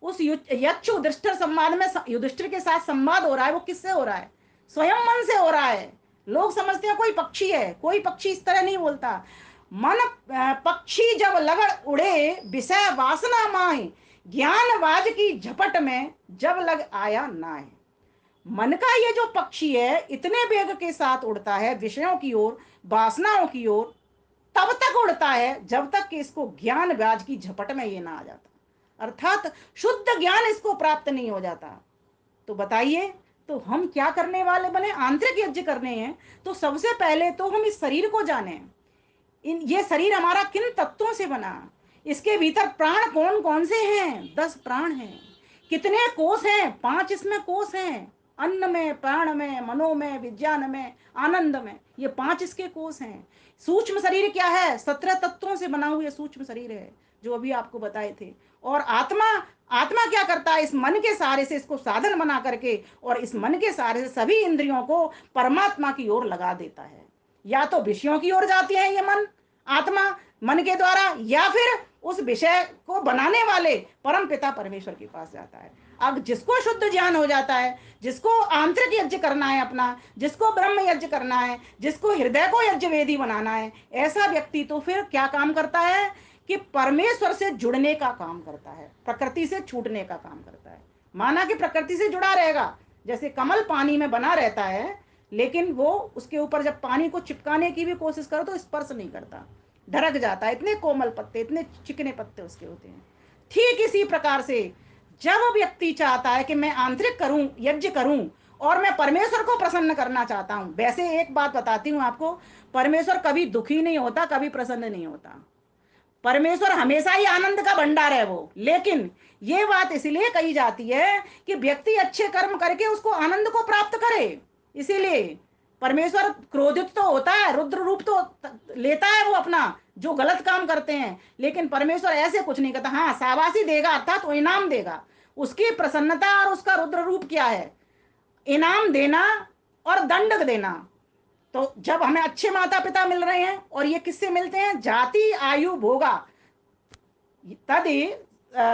उस यक्ष युधिष्ठिर संवाद में युधिष्ठिर के साथ संवाद हो रहा है, वो किससे हो रहा है? स्वयं मन से हो रहा है। लोग समझते हैं कोई पक्षी है, कोई पक्षी इस तरह नहीं बोलता। मन पक्षी जब लगड़ उड़े, विषय वासना माए, ज्ञानवाज की झपट में जब लग आया नाय। मन का ये जो पक्षी है इतने वेग के साथ उड़ता है विषयों की ओर, वासनाओं की ओर, तब तक उड़ता है जब तक कि इसको ज्ञान व्याज की झपट में ये ना आ जाता, अर्थात शुद्ध ज्ञान इसको प्राप्त नहीं हो जाता। तो बताइए, तो हम क्या करने वाले बने? आंतरिक यज्ञ करने हैं। तो सबसे पहले तो हम इस शरीर को जाने। ये शरीर हमारा किन तत्वों से बना? इसके भीतर प्राण कौन कौन से हैं? 10 प्राण हैं। कितने कोष हैं? 5 इसमें कोष हैं। अन्न में, प्राण में, मनो में, विज्ञान में, आनंद में, ये 5 इसके कोष हैं। सूक्ष्म शरीर क्या है? 17 तत्वों से बना हुआ सूक्ष्म शरीर है, जो अभी आपको बताए थे। और आत्मा, आत्मा क्या करता है? इस मन के सहारे से इसको साधन बना करके, और इस मन के सहारे से सभी इंद्रियों को परमात्मा की ओर लगा देता है। या तो विषयों की ओर जाती है ये मन, आत्मा, मन के द्वारा, या फिर उस विषय को बनाने वाले परम पिता परमेश्वर के पास जाता है। अब जिसको शुद्ध ज्ञान हो जाता है, जिसको आंतरिक यज्ञ करना है अपना, जिसको ब्रह्म यज्ञ करना है, जिसको हृदय को यज्ञ वेदी बनाना है, ऐसा व्यक्ति तो फिर क्या काम करता है कि परमेश्वर से जुड़ने का काम करता है, प्रकृति से छूटने का काम करता है। माना कि प्रकृति से जुड़ा रहेगा, जैसे कमल पानी में बना रहता है, लेकिन वो उसके ऊपर जब पानी को चिपकाने की भी कोशिश करो तो स्पर्श नहीं करता, ढरक जाता है। इतने कोमल पत्ते, इतने चिकने पत्ते उसके होते हैं। ठीक इसी प्रकार से जब व्यक्ति चाहता है कि मैं आंतरिक करूं, यज्ञ करूं और मैं परमेश्वर को प्रसन्न करना चाहता हूं। वैसे एक बात बताती हूं आपको, परमेश्वर कभी दुखी नहीं होता, कभी प्रसन्न नहीं होता। परमेश्वर हमेशा ही आनंद का भंडार है वो। लेकिन ये बात इसलिए कही जाती है कि व्यक्ति अच्छे कर्म करके उसको आनंद को प्राप्त करे। इसीलिए परमेश्वर क्रोधित तो होता है, रुद्र रूप तो लेता है वो अपना, जो गलत काम करते हैं। लेकिन परमेश्वर ऐसे कुछ नहीं करता। हाँ, शाबाशी देगा, अर्थात वो इनाम देगा। उसकी प्रसन्नता और उसका रुद्र रूप क्या है? इनाम देना और दंड देना। तो जब हमें अच्छे माता पिता मिल रहे हैं, और ये किससे मिलते हैं? जाति आयु भोगा तद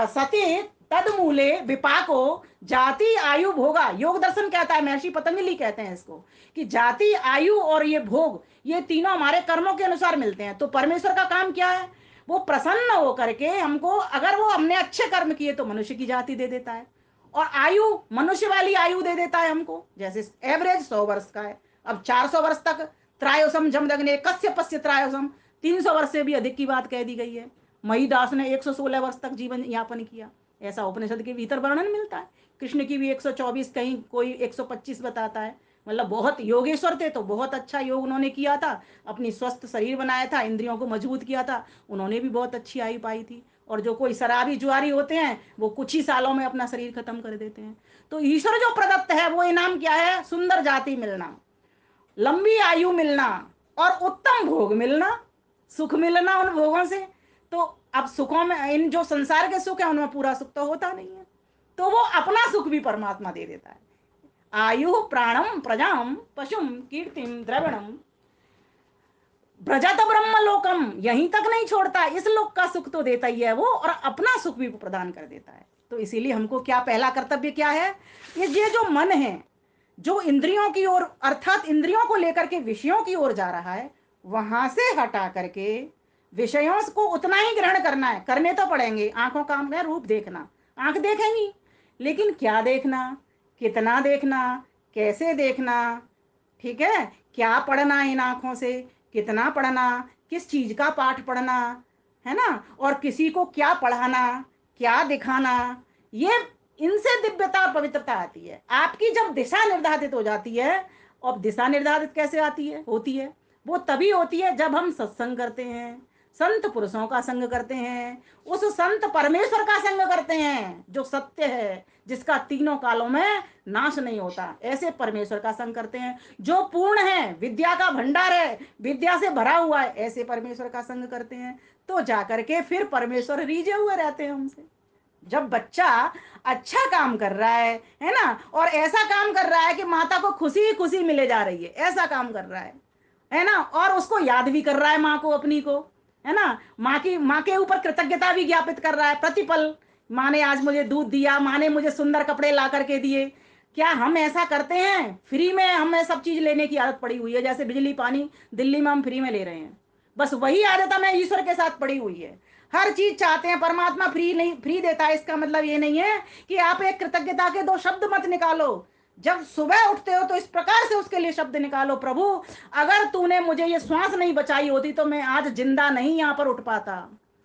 सती तद मूले विपाको जाति आयु भोगा। योग दर्शन कहता है, महर्षि पतंजलि कहते हैं इसको, कि जाति आयु और ये भोग, ये तीनों हमारे कर्मों के अनुसार मिलते हैं। तो परमेश्वर का काम क्या है? वो प्रसन्न होकर के हमको, अगर वो हमने अच्छे कर्म किए तो मनुष्य की जाति दे देता है, और आयु मनुष्य वाली आयु दे देता है हमको। जैसे एवरेज 100 वर्ष का है, अब 400 वर्ष तक त्रायोसम जमदग्ने कश्यपस्य त्रायोसम, 300 वर्ष से भी अधिक की बात कह दी गई है। महीदास ने 116 वर्ष तक जीवन यापन किया, ऐसा उपनिषद के भीतर वर्णन मिलता है। कृष्ण की भी 124, कहीं कोई 125 बताता है। मतलब बहुत योगेश्वर थे, तो बहुत अच्छा योग उन्होंने किया था, अपनी स्वस्थ शरीर बनाया था, इंद्रियों को मजबूत किया था, उन्होंने भी बहुत अच्छी आयु पाई थी। और जो कोई शराबी जुआरी होते हैं, वो कुछ ही सालों में अपना शरीर खत्म कर देते हैं। तो ईश्वर जो प्रदत्त है वो इनाम क्या है? सुंदर जाति मिलना, लंबी आयु मिलना, और उत्तम भोग मिलना, सुख मिलना उन भोगों से। तो अब सुखों में, इन जो संसार के सुख है उनमें पूरा सुख तो होता नहीं है, तो वो अपना सुख भी परमात्मा दे देता है। आयु प्राणम प्रजाम पशुम कीर्तिम द्रविणम ब्रजत ब्रह्म लोकम, यहीं तक नहीं छोड़ता, इस लोक का सुख तो देता ही है वो, और अपना सुख भी प्रदान कर देता है। तो इसीलिए हमको क्या, पहला कर्तव्य क्या है? ये जो मन है, जो इंद्रियों की ओर, अर्थात इंद्रियों को लेकर के विषयों की ओर जा रहा है, वहां से हटा करके विषयों को उतना ही ग्रहण करना है। करने तो पड़ेंगे, आंखों काम है रूप देखना, आंख देखेंगी, लेकिन क्या देखना, कितना देखना, कैसे देखना, ठीक है, क्या पढ़ना इन आंखों से, कितना पढ़ना, किस चीज का पाठ पढ़ना है ना, और किसी को क्या पढ़ाना, क्या दिखाना, ये इनसे दिव्यता और पवित्रता आती है। आपकी जब दिशा निर्धारित हो जाती है, और दिशा निर्धारित कैसे आती है, होती है, वो तभी होती है जब हम सत्संग करते हैं, संत पुरुषों का संग करते हैं, उस संत परमेश्वर का संग करते हैं जो सत्य है, जिसका तीनों कालों में नाश नहीं होता, ऐसे परमेश्वर का संग करते हैं। जो पूर्ण है, विद्या का भंडार है, विद्या से भरा हुआ है, ऐसे परमेश्वर का संग करते हैं। तो जाकर के फिर परमेश्वर रीझे हुए रहते हैं हमसे। जब बच्चा अच्छा काम कर रहा है ना, और ऐसा काम कर रहा है कि माता को खुशी ही खुशी मिले जा रही है, ऐसा काम कर रहा है ना, और उसको याद भी कर रहा है माँ को, अपनी को, है ना, माँ के ऊपर कृतज्ञता भी ज्ञापित कर रहा है प्रतिपल। माँ ने आज मुझे दूध दिया, माँ ने मुझे सुंदर कपड़े ला करके दिए। क्या हम ऐसा करते हैं? फ्री में हमें सब चीज लेने की आदत पड़ी हुई है, जैसे बिजली पानी दिल्ली में हम फ्री में ले रहे हैं, बस वही आदत हमें ईश्वर के साथ पड़ी हुई है। हर चीज चाहते हैं, परमात्मा फ्री नहीं, फ्री देता है, इसका मतलब ये नहीं है कि आप एक कृतज्ञता के दो शब्द मत निकालो। जब सुबह उठते हो तो इस प्रकार से उसके लिए शब्द निकालो, प्रभु अगर तूने मुझे ये श्वास नहीं बचाई होती तो मैं आज जिंदा नहीं यहां पर उठ पाता।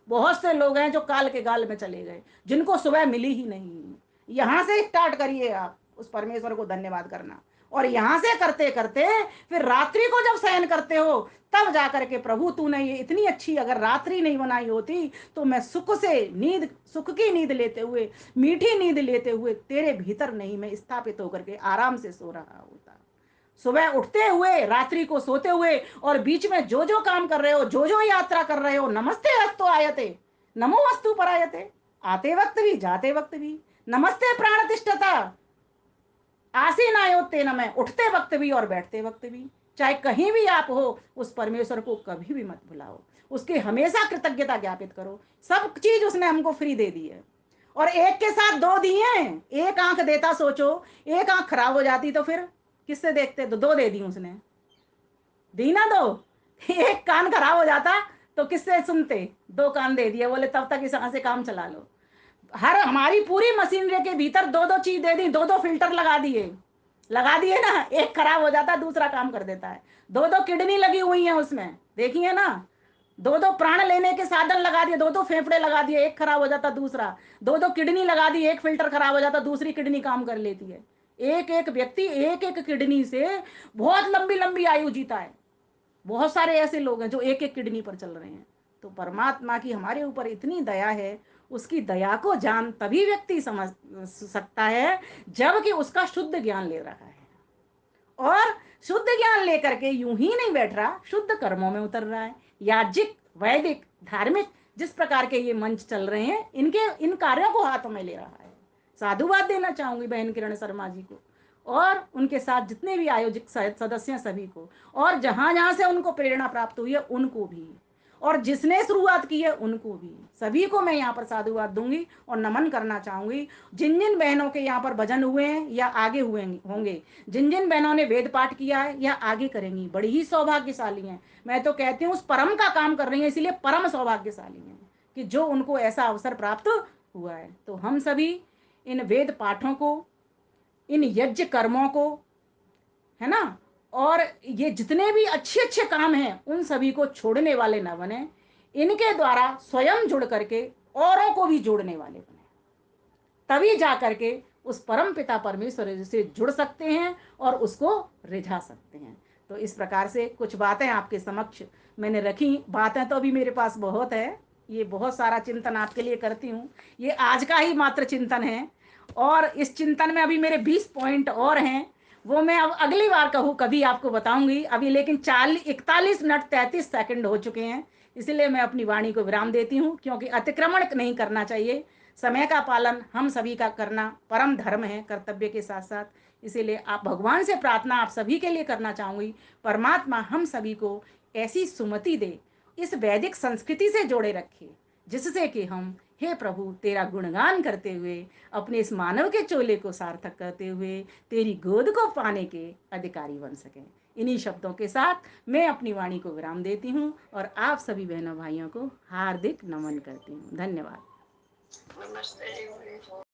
बहुत से लोग हैं जो काल के गाल में चले गए, जिनको सुबह मिली ही नहीं। यहां से स्टार्ट करिए आप उस परमेश्वर को धन्यवाद करना, और यहां से करते करते फिर रात्रि को जब शयन करते हो, तब जाकर के प्रभु तूने ये इतनी अच्छी अगर रात्रि नहीं बनाई होती तो मैं सुख से नींद, सुख की नींद लेते हुए, मीठी नींद लेते हुए तेरे भीतर नहीं मैं स्थापित होकर के आराम से सो रहा होता। सुबह उठते हुए, रात्रि को सोते हुए, और बीच में जो जो काम कर रहे हो, जो जो यात्रा कर रहे हो, नमस्ते अस्तु आयते नमो अस्तु परायते, आते वक्त भी जाते वक्त भी, नमस्ते प्राण तिष्ठता आसीन आयोते न, मैं उठते वक्त भी और बैठते वक्त भी, चाहे कहीं भी आप हो, उस परमेश्वर को कभी भी मत भुलाओ, उसकी हमेशा कृतज्ञता ज्ञापित करो। सब चीज उसने हमको फ्री दे दी है, और एक के साथ दो दिए। एक आंख देता, सोचो एक आंख खराब हो जाती तो फिर किससे देखते? तो दो दे दी उसने, दी ना दो। एक कान खराब हो जाता तो किससे सुनते? 2 कान दे दिए, बोले तब तक यहाँ से काम चला लो। हमारी पूरी मशीनरी के भीतर 2-2 चीज दे दी, 2-2 फिल्टर लगा दिए ना, एक खराब हो जाता है, दूसरा काम कर देता है। 2-2 किडनी लगी हुई है उसमें, देखिए ना, 2-2 प्राण लेने के साधन लगा दिए, 2-2 फेफड़े लगा दिए, एक खराब हो जाता दूसरा, 2-2 किडनी लगा दी, एक फिल्टर खराब हो जाता दूसरी किडनी काम कर लेती है। एक एक व्यक्ति एक एक किडनी से बहुत लंबी लंबी आयु जीता है। बहुत सारे ऐसे लोग हैं जो एक एक किडनी पर चल रहे हैं। तो परमात्मा की हमारे ऊपर इतनी दया है, उसकी दया को जान तभी व्यक्ति समझ सकता है जबकि उसका शुद्ध ज्ञान ले रखा है, और शुद्ध ज्ञान लेकर के यूं ही नहीं बैठ रहा, शुद्ध कर्मों में उतर रहा है। याज्ञिक, वैदिक, धार्मिक जिस प्रकार के ये मंच चल रहे हैं, इन कार्यों को हाथों में ले रहा है। साधुवाद देना चाहूंगी बहन किरण शर्मा जी को और उनके साथ जितने भी आयोजक सदस्य हैं सभी को, और जहां जहां से उनको प्रेरणा प्राप्त हुई है उनको भी, और जिसने शुरुआत की है उनको भी, सभी को मैं यहाँ पर साधुवाद दूंगी और नमन करना चाहूंगी। जिन जिन बहनों के यहाँ पर भजन हुए हैं या आगे हुए होंगे, जिन जिन बहनों ने वेद पाठ किया है या आगे करेंगी, बड़ी ही सौभाग्यशाली हैं। मैं तो कहती हूँ उस परम का काम कर रही हैं, इसीलिए परम सौभाग्यशाली हैं कि जो उनको ऐसा अवसर प्राप्त हुआ है। तो हम सभी इन वेद पाठों को, इन यज्ञ कर्मों को, है ना, और ये जितने भी अच्छे अच्छे काम हैं उन सभी को छोड़ने वाले न बने, इनके द्वारा स्वयं जुड़ करके औरों को भी जोड़ने वाले बने, तभी जा करके उस परम पिता परमेश्वर से जुड़ सकते हैं और उसको रिझा सकते हैं। तो इस प्रकार से कुछ बातें आपके समक्ष मैंने रखी। बातें तो अभी मेरे पास बहुत है, ये बहुत सारा चिंतन आपके लिए करती हूँ, ये आज का ही मात्र चिंतन है, और इस चिंतन में अभी मेरे 20 पॉइंट और हैं, वो मैं अब अगली बार कहूँ कभी आपको बताऊंगी। अभी लेकिन 41 मिनट 33 सेकंड हो चुके हैं, इसलिए मैं अपनी वाणी को विराम देती हूँ, क्योंकि अतिक्रमण नहीं करना चाहिए। समय का पालन हम सभी का करना परम धर्म है, कर्तव्य के साथ साथ। इसीलिए आप भगवान से प्रार्थना आप सभी के लिए करना चाहूंगी, परमात्मा हम सभी को ऐसी सुमति दे, इस वैदिक संस्कृति से जोड़े रखे, जिससे कि हम, हे प्रभु, तेरा गुणगान करते हुए, अपने इस मानव के चोले को सार्थक करते हुए तेरी गोद को पाने के अधिकारी बन सकें। इन्हीं शब्दों के साथ मैं अपनी वाणी को विराम देती हूँ और आप सभी बहनों भाइयों को हार्दिक नमन करती हूँ। धन्यवाद।
नमस्ते।